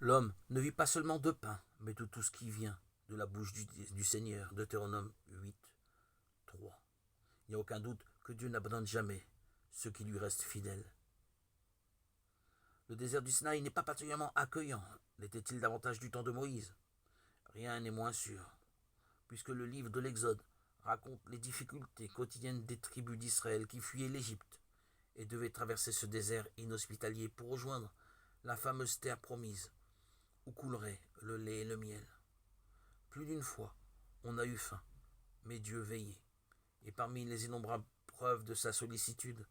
L'homme ne vit pas seulement de pain, mais de tout ce qui vient de la bouche du Seigneur. Deutéronome 8, 3. Il n'y a aucun doute que Dieu n'abandonne jamais ceux qui lui restent fidèles. Le désert du Sinaï n'est pas particulièrement accueillant. L'était-il davantage du temps de Moïse? Rien n'est moins sûr, puisque le livre de l'Exode raconte les difficultés quotidiennes des tribus d'Israël qui fuyaient l'Égypte et devaient traverser ce désert inhospitalier pour rejoindre la fameuse terre promise, où coulerait le lait et le miel. Plus d'une fois, on a eu faim, mais Dieu veillait, et parmi les innombrables preuves de sa sollicitude,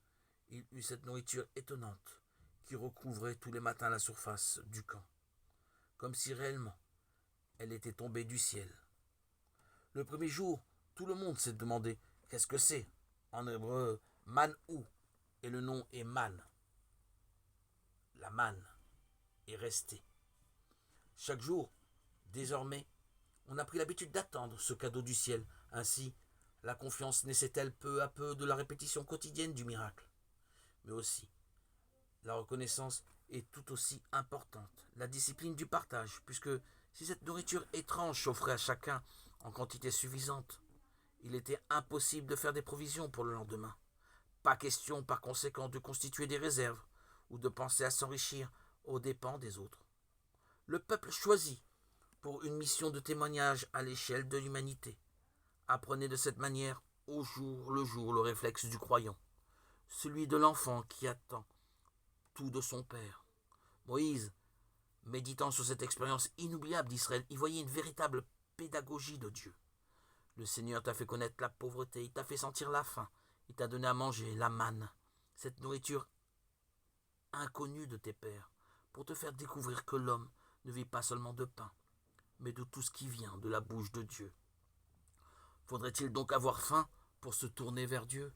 il eut cette nourriture étonnante qui recouvrait tous les matins la surface du camp, comme si réellement elle était tombée du ciel. Le premier jour, tout le monde s'est demandé qu'est-ce que c'est. En hébreu, manou, et le nom est man. La manne est restée. Chaque jour, désormais, on a pris l'habitude d'attendre ce cadeau du ciel. Ainsi, la confiance naissait-elle peu à peu de la répétition quotidienne du miracle. Mais aussi, la reconnaissance est tout aussi importante. La discipline du partage, puisque si cette nourriture étrange s'offrait à chacun en quantité suffisante, il était impossible de faire des provisions pour le lendemain. Pas question par conséquent de constituer des réserves ou de penser à s'enrichir aux dépens des autres. Le peuple choisit pour une mission de témoignage à l'échelle de l'humanité. Apprenez de cette manière au jour le jour le réflexe du croyant, celui de l'enfant qui attend tout de son père. Moïse, méditant sur cette expérience inoubliable d'Israël, y voyait une véritable pédagogie de Dieu. Le Seigneur t'a fait connaître la pauvreté, il t'a fait sentir la faim, il t'a donné à manger la manne, cette nourriture inconnue de tes pères, pour te faire découvrir que l'homme ne vit pas seulement de pain, mais de tout ce qui vient de la bouche de Dieu. Faudrait-il donc avoir faim pour se tourner vers Dieu?